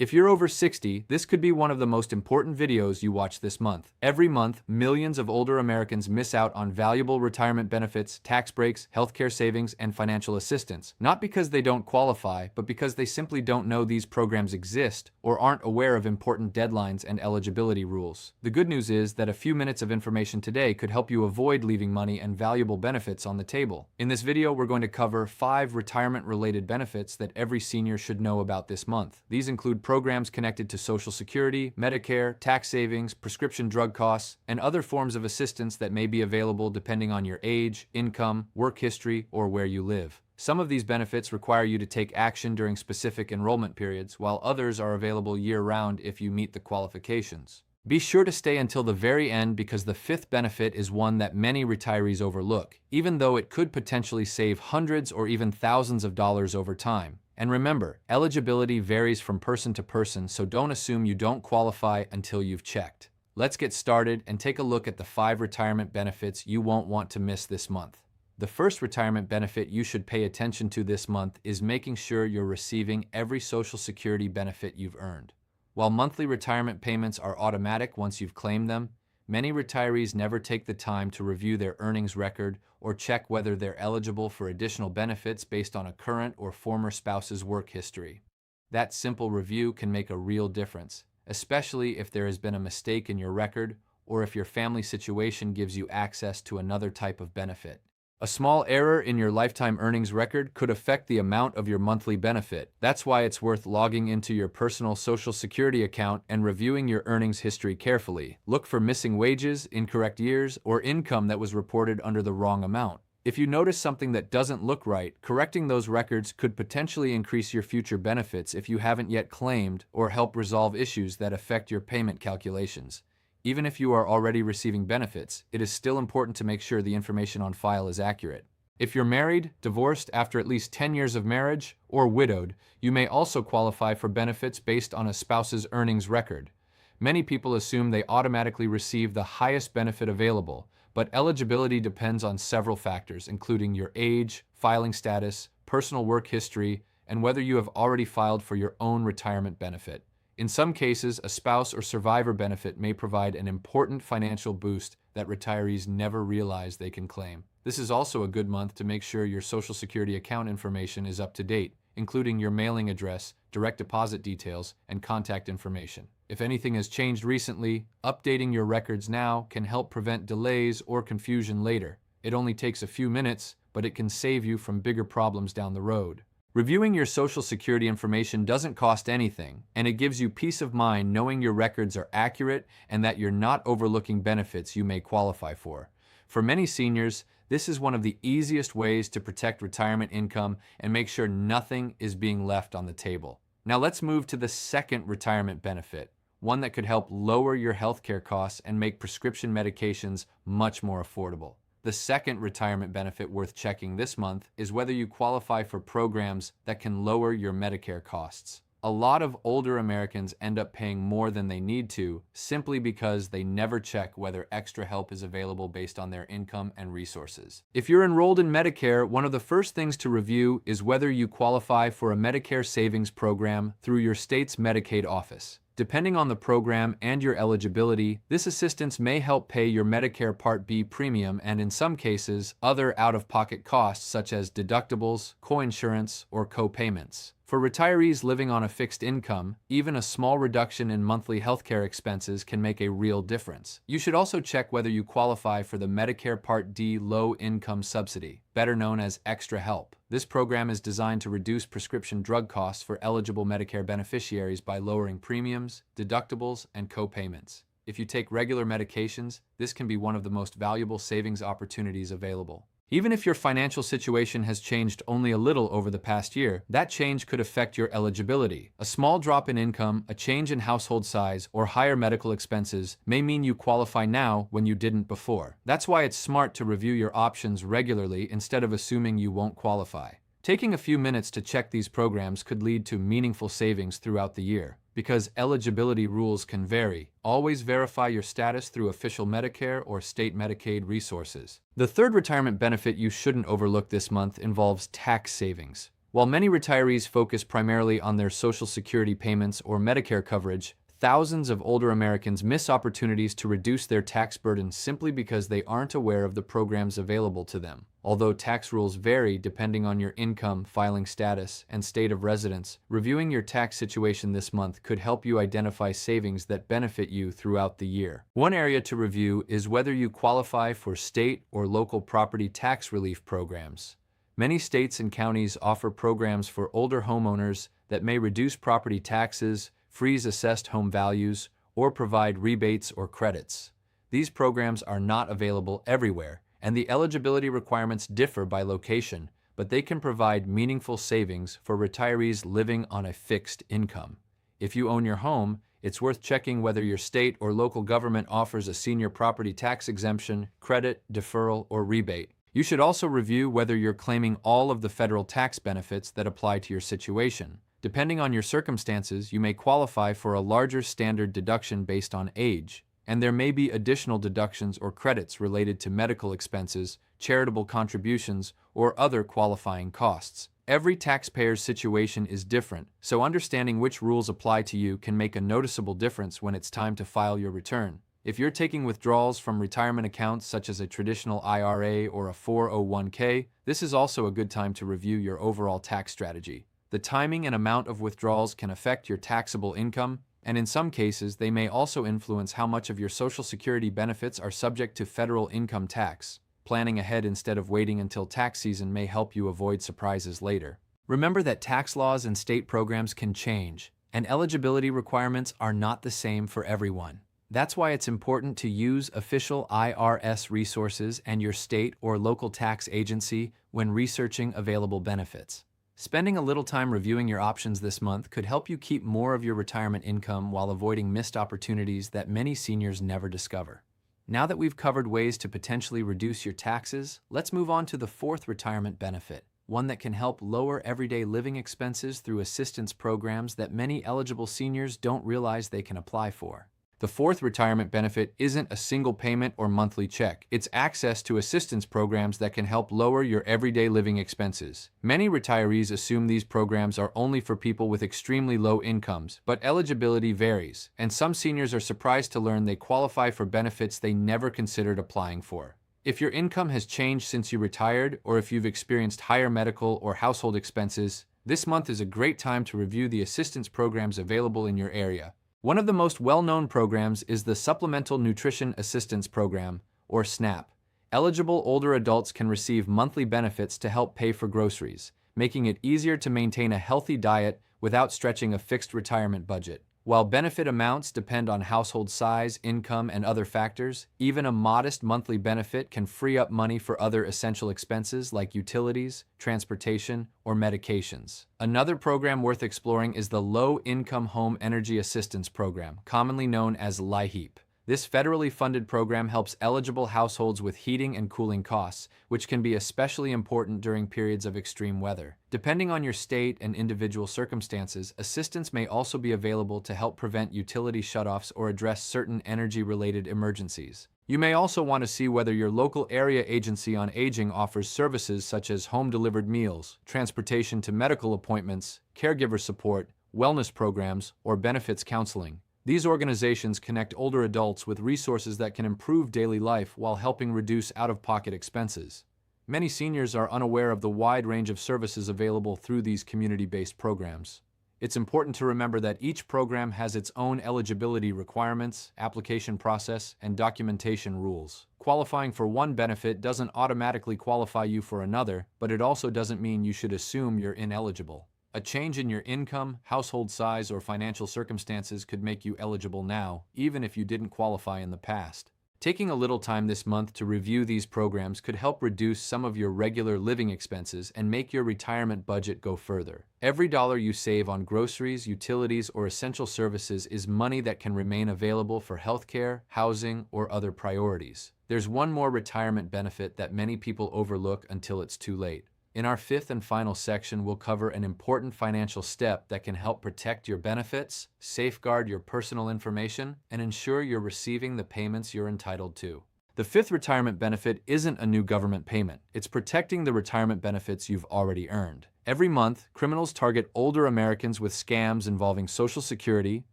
If you're over 60, this could be one of the most important videos you watch this month. Every month, millions of older Americans miss out on valuable retirement benefits, tax breaks, healthcare savings, and financial assistance. Not because they don't qualify, but because they simply don't know these programs exist or aren't aware of important deadlines and eligibility rules. The good news is that a few minutes of information today could help you avoid leaving money and valuable benefits on the table. In this video, we're going to cover 5 retirement-related benefits that every senior should know about this month. These include programs connected to Social Security, Medicare, tax savings, prescription drug costs, and other forms of assistance that may be available depending on your age, income, work history, or where you live. Some of these benefits require you to take action during specific enrollment periods, while others are available year-round if you meet the qualifications. Be sure to stay until the very end because the 5th benefit is one that many retirees overlook, even though it could potentially save hundreds or even thousands of dollars over time. And remember, eligibility varies from person to person, so don't assume you don't qualify until you've checked. Let's get started and take a look at the 5 retirement benefits you won't want to miss this month. The first retirement benefit you should pay attention to this month is making sure you're receiving every Social Security benefit you've earned. While monthly retirement payments are automatic once you've claimed them, many retirees never take the time to review their earnings record or check whether they're eligible for additional benefits based on a current or former spouse's work history. That simple review can make a real difference, especially if there has been a mistake in your record or if your family situation gives you access to another type of benefit. A small error in your lifetime earnings record could affect the amount of your monthly benefit. That's why it's worth logging into your personal Social Security account and reviewing your earnings history carefully. Look for missing wages, incorrect years, or income that was reported under the wrong amount. If you notice something that doesn't look right, correcting those records could potentially increase your future benefits if you haven't yet claimed or help resolve issues that affect your payment calculations. Even if you are already receiving benefits, it is still important to make sure the information on file is accurate. If you're married, divorced after at least 10 years of marriage, or widowed, you may also qualify for benefits based on a spouse's earnings record. Many people assume they automatically receive the highest benefit available, but eligibility depends on several factors, including your age, filing status, personal work history, and whether you have already filed for your own retirement benefit. In some cases, a spouse or survivor benefit may provide an important financial boost that retirees never realize they can claim. This is also a good month to make sure your Social Security account information is up to date, including your mailing address, direct deposit details, and contact information. If anything has changed recently, updating your records now can help prevent delays or confusion later. It only takes a few minutes, but it can save you from bigger problems down the road. Reviewing your Social Security information doesn't cost anything, and it gives you peace of mind knowing your records are accurate and that you're not overlooking benefits you may qualify for. For many seniors, this is one of the easiest ways to protect retirement income and make sure nothing is being left on the table. Now let's move to the second retirement benefit, one that could help lower your healthcare costs and make prescription medications much more affordable. The second retirement benefit worth checking this month is whether you qualify for programs that can lower your Medicare costs. A lot of older Americans end up paying more than they need to simply because they never check whether extra help is available based on their income and resources. If you're enrolled in Medicare, one of the first things to review is whether you qualify for a Medicare savings program through your state's Medicaid office. Depending on the program and your eligibility, this assistance may help pay your Medicare Part B premium and, in some cases, other out-of-pocket costs such as deductibles, coinsurance, or co-payments. For retirees living on a fixed income, even a small reduction in monthly healthcare expenses can make a real difference. You should also check whether you qualify for the Medicare Part D Low-Income Subsidy, better known as Extra Help. This program is designed to reduce prescription drug costs for eligible Medicare beneficiaries by lowering premiums, deductibles, and co-payments. If you take regular medications, this can be one of the most valuable savings opportunities available. Even if your financial situation has changed only a little over the past year, that change could affect your eligibility. A small drop in income, a change in household size, or higher medical expenses may mean you qualify now when you didn't before. That's why it's smart to review your options regularly instead of assuming you won't qualify. Taking a few minutes to check these programs could lead to meaningful savings throughout the year. Because eligibility rules can vary, always verify your status through official Medicare or state Medicaid resources. The third retirement benefit you shouldn't overlook this month involves tax savings. While many retirees focus primarily on their Social Security payments or Medicare coverage, thousands of older Americans miss opportunities to reduce their tax burden simply because they aren't aware of the programs available to them. Although tax rules vary depending on your income, filing status, and state of residence, reviewing your tax situation this month could help you identify savings that benefit you throughout the year. One area to review is whether you qualify for state or local property tax relief programs. Many states and counties offer programs for older homeowners that may reduce property taxes, freeze assessed home values, or provide rebates or credits. These programs are not available everywhere, and the eligibility requirements differ by location, but they can provide meaningful savings for retirees living on a fixed income. If you own your home, it's worth checking whether your state or local government offers a senior property tax exemption, credit, deferral, or rebate. You should also review whether you're claiming all of the federal tax benefits that apply to your situation. Depending on your circumstances, you may qualify for a larger standard deduction based on age, and there may be additional deductions or credits related to medical expenses, charitable contributions, or other qualifying costs. Every taxpayer's situation is different, so understanding which rules apply to you can make a noticeable difference when it's time to file your return. If you're taking withdrawals from retirement accounts such as a traditional IRA or a 401k, this is also a good time to review your overall tax strategy. The timing and amount of withdrawals can affect your taxable income, and in some cases, they may also influence how much of your Social Security benefits are subject to federal income tax. Planning ahead instead of waiting until tax season may help you avoid surprises later. Remember that tax laws and state programs can change, and eligibility requirements are not the same for everyone. That's why it's important to use official IRS resources and your state or local tax agency when researching available benefits. Spending a little time reviewing your options this month could help you keep more of your retirement income while avoiding missed opportunities that many seniors never discover. Now that we've covered ways to potentially reduce your taxes, let's move on to the fourth retirement benefit, one that can help lower everyday living expenses through assistance programs that many eligible seniors don't realize they can apply for. The fourth retirement benefit isn't a single payment or monthly check. It's access to assistance programs that can help lower your everyday living expenses. Many retirees assume these programs are only for people with extremely low incomes, but eligibility varies, and some seniors are surprised to learn they qualify for benefits they never considered applying for. If your income has changed since you retired, or if you've experienced higher medical or household expenses, this month is a great time to review the assistance programs available in your area. One of the most well-known programs is the Supplemental Nutrition Assistance Program, or SNAP. Eligible older adults can receive monthly benefits to help pay for groceries, making it easier to maintain a healthy diet without stretching a fixed retirement budget. While benefit amounts depend on household size, income, and other factors, even a modest monthly benefit can free up money for other essential expenses like utilities, transportation, or medications. Another program worth exploring is the Low-Income Home Energy Assistance Program, commonly known as LIHEAP. This federally funded program helps eligible households with heating and cooling costs, which can be especially important during periods of extreme weather. Depending on your state and individual circumstances, assistance may also be available to help prevent utility shutoffs or address certain energy-related emergencies. You may also want to see whether your local area agency on aging offers services such as home-delivered meals, transportation to medical appointments, caregiver support, wellness programs, or benefits counseling. These organizations connect older adults with resources that can improve daily life while helping reduce out-of-pocket expenses. Many seniors are unaware of the wide range of services available through these community-based programs. It's important to remember that each program has its own eligibility requirements, application process, and documentation rules. Qualifying for one benefit doesn't automatically qualify you for another, but it also doesn't mean you should assume you're ineligible. A change in your income, household size, or financial circumstances could make you eligible now, even if you didn't qualify in the past. Taking a little time this month to review these programs could help reduce some of your regular living expenses and make your retirement budget go further. Every dollar you save on groceries, utilities, or essential services is money that can remain available for healthcare, housing, or other priorities. There's one more retirement benefit that many people overlook until it's too late. In our fifth and final section, we'll cover an important financial step that can help protect your benefits, safeguard your personal information, and ensure you're receiving the payments you're entitled to. The The fifth retirement benefit isn't a new government payment. It's protecting the retirement benefits you've already earned. Every month, criminals target older Americans with scams involving Social Security,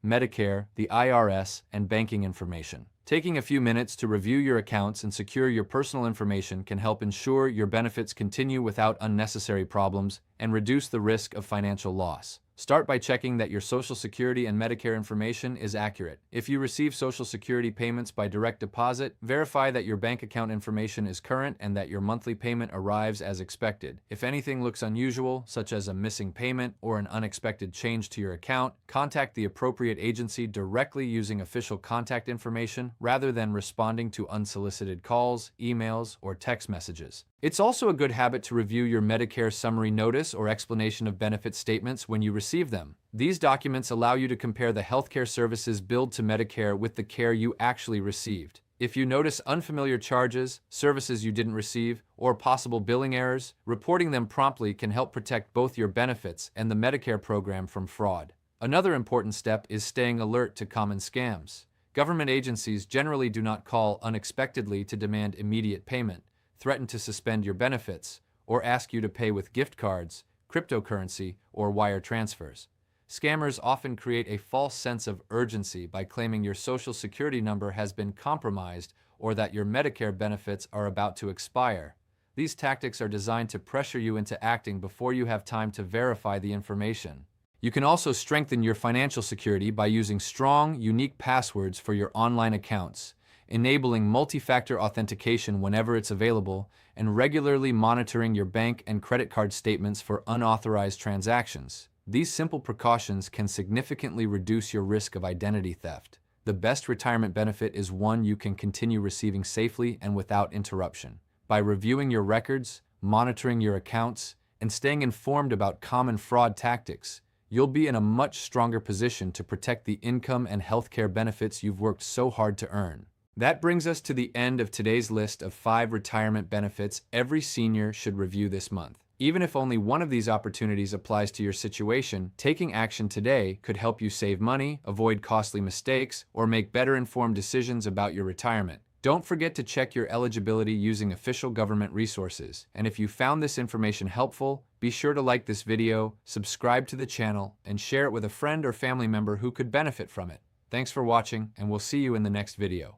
Medicare, the IRS, and banking information. Taking a few minutes to review your accounts and secure your personal information can help ensure your benefits continue without unnecessary problems and reduce the risk of financial loss. Start by checking that your Social Security and Medicare information is accurate. If you receive Social Security payments by direct deposit, verify that your bank account information is current and that your monthly payment arrives as expected. If anything looks unusual, such as a missing payment or an unexpected change to your account, contact the appropriate agency directly using official contact information rather than responding to unsolicited calls, emails, or text messages. It's also a good habit to review your Medicare summary notice or explanation of benefit statements when you receive them. These documents allow you to compare the healthcare services billed to Medicare with the care you actually received. If you notice unfamiliar charges, services you didn't receive, or possible billing errors, reporting them promptly can help protect both your benefits and the Medicare program from fraud. Another important step is staying alert to common scams. Government agencies generally do not call unexpectedly to demand immediate payment, threaten to suspend your benefits, or ask you to pay with gift cards, cryptocurrency, or wire transfers. Scammers often create a false sense of urgency by claiming your Social Security number has been compromised or that your Medicare benefits are about to expire. These tactics are designed to pressure you into acting before you have time to verify the information. You can also strengthen your financial security by using strong, unique passwords for your online accounts, enabling multi-factor authentication whenever it's available, and regularly monitoring your bank and credit card statements for unauthorized transactions. These simple precautions can significantly reduce your risk of identity theft. The best retirement benefit is one you can continue receiving safely and without interruption. By reviewing your records, monitoring your accounts, and staying informed about common fraud tactics, you'll be in a much stronger position to protect the income and healthcare benefits you've worked so hard to earn. That brings us to the end of today's list of 5 retirement benefits every senior should review this month. Even if only one of these opportunities applies to your situation, taking action today could help you save money, avoid costly mistakes, or make better informed decisions about your retirement. Don't forget to check your eligibility using official government resources. And if you found this information helpful, be sure to like this video, subscribe to the channel, and share it with a friend or family member who could benefit from it. Thanks for watching, and we'll see you in the next video.